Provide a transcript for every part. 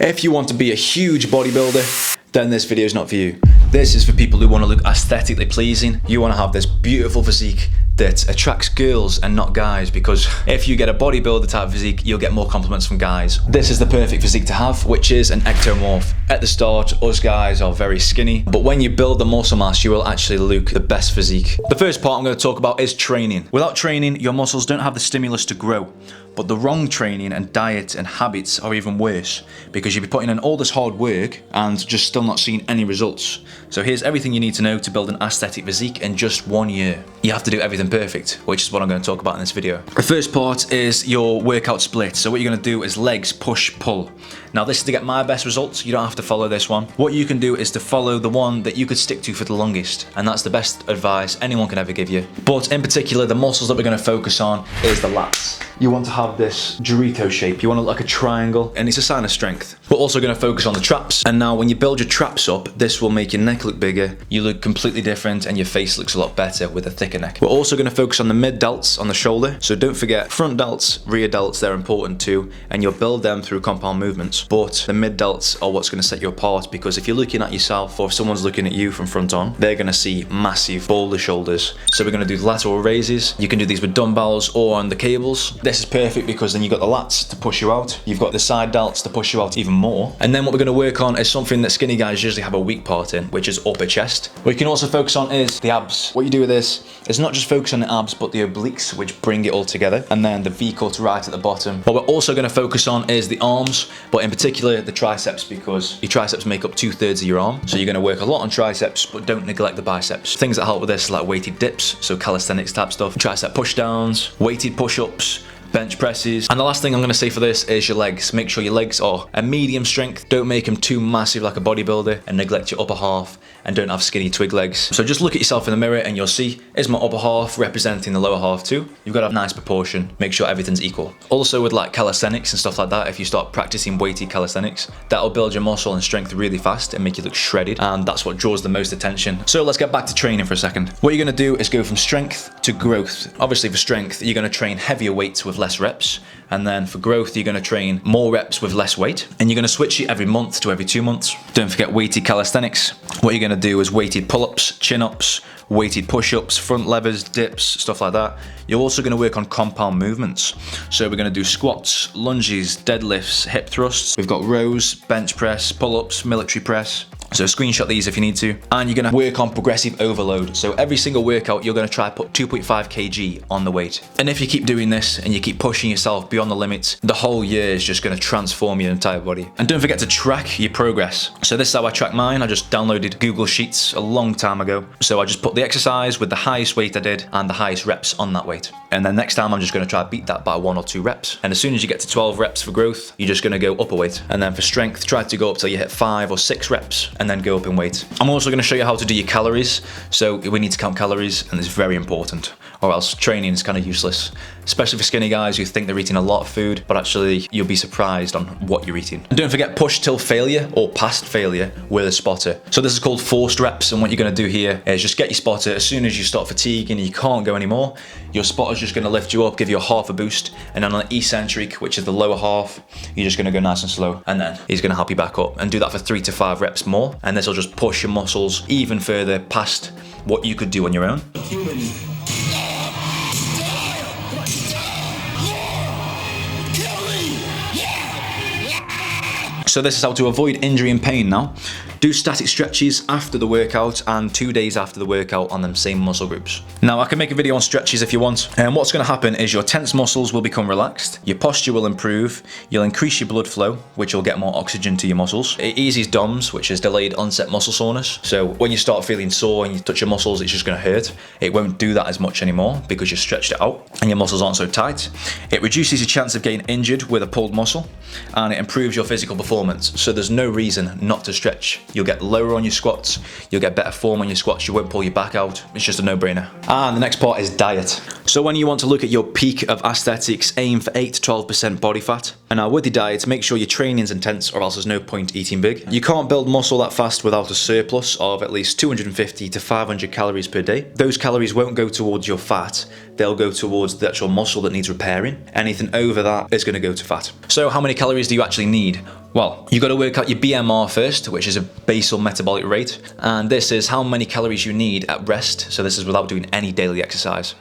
If you want to be a huge bodybuilder, then this video is not for you. This is for people who want to look aesthetically pleasing. You want to have this beautiful physique that attracts girls and not guys, because if you get a bodybuilder type physique, you'll get more compliments from guys. This is the perfect physique to have, which is an ectomorph. At the start, us guys are very skinny, but when you build the muscle mass, you will actually look the best physique. The first part I'm going to talk about is training. Without training, your muscles don't have the stimulus to grow. But the wrong training and diet and habits are even worse, because you'll be putting in all this hard work and just still not seeing any results. So here's everything you need to know to build an aesthetic physique in just 1 year. You have to do everything perfect, which is what I'm going to talk about in this video. The first part is your workout split. So what you're going to do is legs, push, pull. Now this is to get my best results. You don't have to follow this one. What you can do is to follow the one that you could stick to for the longest, and that's the best advice anyone can ever give you. But in particular, the muscles that we're going to focus on is the lats. You want to have this Dorito shape. You want to look like a triangle, and it's a sign of strength. We're also going to focus on the traps. And now when you build your traps up, this will make your neck look bigger. You look completely different, and your face looks a lot better with a thicker neck. We're also going to focus on the mid delts on the shoulder. So don't forget front delts, rear delts, they're important too, and you'll build them through compound movements. But the mid delts are what's going to set you apart, because if you're looking at yourself, or if someone's looking at you from front on, they're going to see massive boulder shoulders. So we're going to do lateral raises. You can do these with dumbbells or on the cables. This is perfect because then you've got the lats to push you out. You've got the side delts to push you out even more. And then what we're going to work on is something that skinny guys usually have a weak part in, which is upper chest. What you can also focus on is the abs. What you do with this is not just focus on the abs, but the obliques, which bring it all together. And then the V-cut right at the bottom. What we're also going to focus on is the arms, but in particular the triceps, because your triceps make up 2/3 of your arm. So you're going to work a lot on triceps, but don't neglect the biceps. Things that help with this are like weighted dips, so calisthenics type stuff, tricep push downs, weighted push-ups, bench presses. And the last thing I'm going to say for this is your legs. Make sure your legs are a medium strength. Don't make them too massive like a bodybuilder, and neglect your upper half, and don't have skinny twig legs. So just look at yourself in the mirror and you'll see, is my upper half representing the lower half too? You've got to have a nice proportion. Make sure everything's equal. Also with like calisthenics and stuff like that, if you start practicing weighted calisthenics, that'll build your muscle and strength really fast and make you look shredded, and that's what draws the most attention. So let's get back to training for a second. What you're going to do is go from strength to growth. Obviously for strength, you're going to train heavier weights with less reps. And then for growth, you're going to train more reps with less weight. And you're going to switch it every month to every 2 months. Don't forget weighted calisthenics. What you're going to do is weighted pull-ups, chin-ups, weighted push-ups, front levers, dips, stuff like that. You're also going to work on compound movements. So we're going to do squats, lunges, deadlifts, hip thrusts. We've got rows, bench press, pull-ups, military press. So screenshot these if you need to. And you're going to work on progressive overload. So every single workout, you're going to try put 2.5 kg on the weight. And if you keep doing this and you keep pushing yourself beyond the limits, the whole year is just going to transform your entire body. And don't forget to track your progress. So this is how I track mine. I just downloaded Google Sheets a long time ago. So I just put the exercise with the highest weight I did and the highest reps on that weight. And then next time I'm just going to try to beat that by 1 or 2 reps. And as soon as you get to 12 reps for growth, you're just going to go up a weight. And then for strength, try to go up till you hit 5 or 6 reps and then go up in weight. I'm also going to show you how to do your calories. So we need to count calories, and it's very important, or else training is kind of useless. Especially for skinny guys who think they're eating a lot of food, but actually you'll be surprised on what you're eating. And don't forget push till failure or past failure with a spotter. So this is called forced reps, and what you're going to do here is just get your spotter. As soon as you start fatiguing and you can't go anymore, your spotter's just going to lift you up, give you a half a boost, and on an eccentric, which is the lower half, you're just going to go nice and slow, and then he's going to help you back up. And do that for 3 to 5 reps more, and this will just push your muscles even further past what you could do on your own. So this is how to avoid injury and pain now. Do static stretches after the workout and 2 days after the workout on them same muscle groups. Now I can make a video on stretches if you want, and what's going to happen is your tense muscles will become relaxed, your posture will improve, you'll increase your blood flow, which will get more oxygen to your muscles. It eases DOMS, which is delayed onset muscle soreness. So when you start feeling sore and you touch your muscles, it's just going to hurt. It won't do that as much anymore because you stretched it out and your muscles aren't so tight. It reduces your chance of getting injured with a pulled muscle, and it improves your physical performance. So there's no reason not to stretch. You'll get lower on your squats, you'll get better form on your squats, you won't pull your back out. It's just a no-brainer. And the next part is diet. So when you want to look at your peak of aesthetics, aim for 8 to 12% body fat. And now with your diet, make sure your training's intense, or else there's no point eating big. You can't build muscle that fast without a surplus of at least 250 to 500 calories per day. Those calories won't go towards your fat, they'll go towards the actual muscle that needs repairing. Anything over that is going to go to fat. So how many calories do you actually need? Well, you got to work out your BMR first, which is a basal metabolic rate, and this is how many calories you need at rest. So this is without doing any daily exercise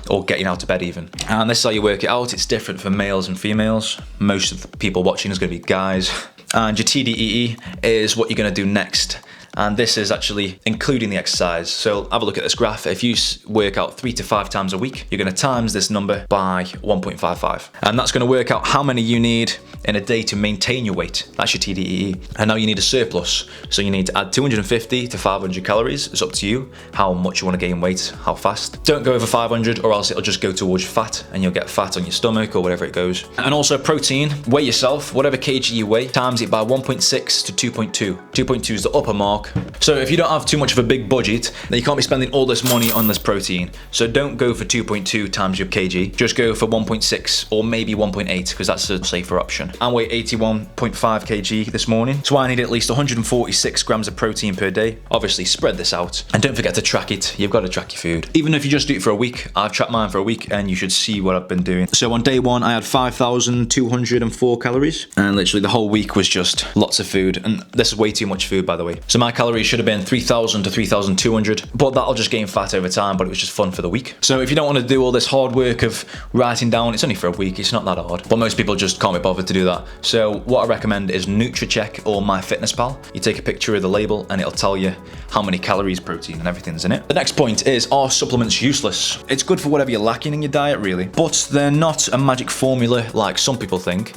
or getting out of bed even. And this is how you work it out. It's different for males and females. Most of the people watching is going to be guys. And your TDEE is what you're going to do next. And this is actually including the exercise. So have a look at this graph. If you work out 3 to 5 times a week, you're going to times this number by 1.55. And that's going to work out how many you need in a day to maintain your weight. That's your TDEE. And now you need a surplus. So you need to add 250 to 500 calories. It's up to you how much you want to gain weight, how fast. Don't go over 500 or else it'll just go towards fat and you'll get fat on your stomach or whatever it goes. And also protein, weigh yourself, whatever kg you weigh, times it by 1.6 to 2.2. 2.2 is the upper mark. So if you don't have too much of a big budget, then you can't be spending all this money on this protein. So don't go for 2.2 times your kg, just go for 1.6 or maybe 1.8 because that's a safer option. I weigh 81.5 kg this morning, so I need at least 146 grams of protein per day. Obviously spread this out and don't forget to track it. You've got to track your food. Even if you just do it for a week, I've tracked mine for a week and you should see what I've been doing. So on day one, I had 5,204 calories and literally the whole week was just lots of food. And this is way too much food, by the way. So my calories should have been 3,000 to 3,200, but that'll just gain fat over time, but it was just fun for the week. So if you don't want to do all this hard work of writing down, it's only for a week, it's not that hard, but most people just can't be bothered to do that. So what I recommend is NutriCheck or MyFitnessPal. You take a picture of the label and it'll tell you how many calories, protein and everything's in it. The next point is, are supplements useless? It's good for whatever you're lacking in your diet really, but they're not a magic formula like some people think.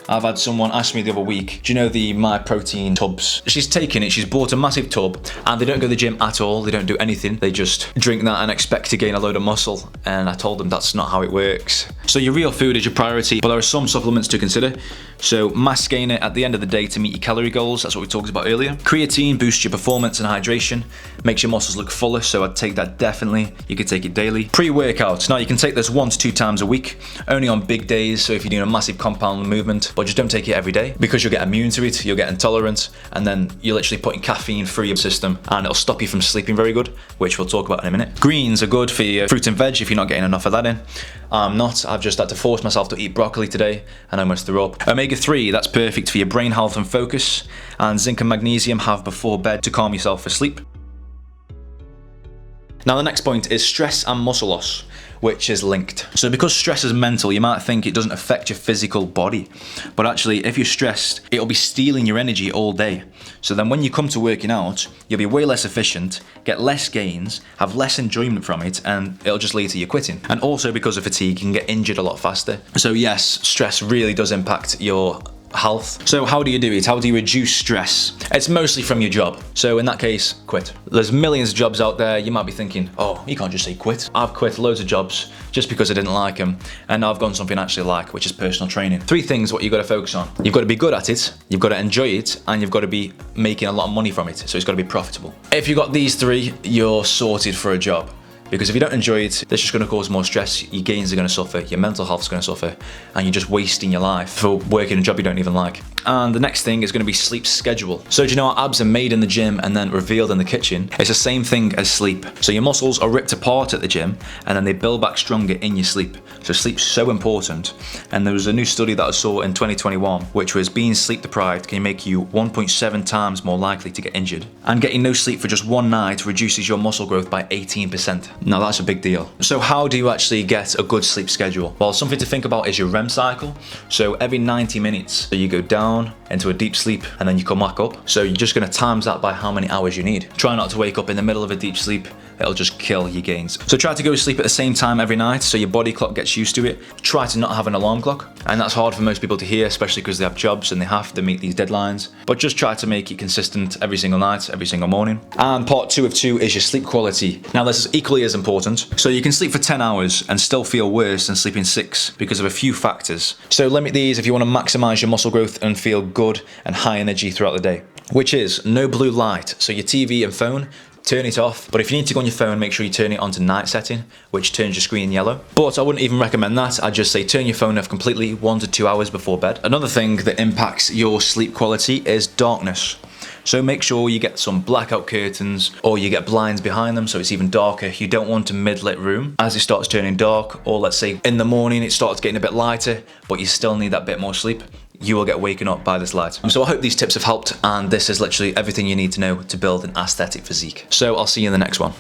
I've had someone ask me the other week, do you know the My Protein tubs? She's taken it, she's bought a massive tub and they don't go to the gym at all, they don't do anything. They just drink that and expect to gain a load of muscle. And I told them that's not how it works. So your real food is your priority, but there are some supplements to consider. So mass gainer at the end of the day to meet your calorie goals, that's what we talked about earlier. Creatine boosts your performance and hydration, makes your muscles look fuller, so I'd take that definitely. You could take it daily. Pre-workout, now you can take this 1 to 2 times a week, only on big days, so if you're doing a massive compound movement, but just don't take it every day because you'll get immune to it, you'll get intolerant, and then you're literally putting caffeine through your system and it'll stop you from sleeping very good, which we'll talk about in a minute. Greens are good for your fruit and veg if you're not getting enough of that in. I'm not, I've just had to force myself to eat broccoli today and I almost threw up. Omega-3, that's perfect for your brain health and focus, and zinc and magnesium have before bed to calm yourself for sleep. Now the next point is stress and muscle loss, which is linked. So because stress is mental, you might think it doesn't affect your physical body, but actually if you're stressed, it'll be stealing your energy all day. So then when you come to working out, you'll be way less efficient, get less gains, have less enjoyment from it, and it'll just lead to you quitting. And also because of fatigue, you can get injured a lot faster. So yes, stress really does impact your health. So how do you do it? How do you reduce stress? It's mostly from your job. So in that case, quit. There's millions of jobs out there. You might be thinking, oh, you can't just say quit. I've quit loads of jobs just because I didn't like them. And now I've gone something I actually like, which is personal training. 3 things what you've got to focus on. You've got to be good at it, you've got to enjoy it, and you've got to be making a lot of money from it. So it's got to be profitable. If you've got these 3, you're sorted for a job. Because if you don't enjoy it, that's just going to cause more stress, your gains are going to suffer, your mental health is going to suffer, and you're just wasting your life for working a job you don't even like. And the next thing is going to be sleep schedule. So do you know how abs are made in the gym and then revealed in the kitchen? It's the same thing as sleep. So your muscles are ripped apart at the gym and then they build back stronger in your sleep. So sleep's so important. And there was a new study that I saw in 2021, which was being sleep deprived can make you 1.7 times more likely to get injured. And getting no sleep for just one night reduces your muscle growth by 18%. Now that's a big deal. So how do you actually get a good sleep schedule? Well, something to think about is your REM cycle. So every 90 minutes, so you go down into a deep sleep and then you come back up. So you're just going to times that by how many hours you need. Try not to wake up in the middle of a deep sleep. It'll just kill your gains. So try to go to sleep at the same time every night so your body clock gets used to it. Try to not have an alarm clock. And that's hard for most people to hear, especially because they have jobs and they have to meet these deadlines. But just try to make it consistent every single night, every single morning. And part 2 of 2 is your sleep quality. Now this is equally as important. So you can sleep for 10 hours and still feel worse than sleeping 6 because of a few factors. So limit these if you want to maximize your muscle growth and feel good and high energy throughout the day. Which is no blue light. So your TV and phone, turn it off. But if you need to go on your phone, make sure you turn it on to night setting, which turns your screen yellow. But I wouldn't even recommend that. I'd just say turn your phone off completely 1 to 2 hours before bed. Another thing that impacts your sleep quality is darkness. So make sure you get some blackout curtains or you get blinds behind them so it's even darker. You don't want a mid-lit room as it starts turning dark, or let's say in the morning it starts getting a bit lighter, but you still need that bit more sleep. you will get waken up by this light. So I hope these tips have helped, and this is literally everything you need to know to build an aesthetic physique. So I'll see you in the next one.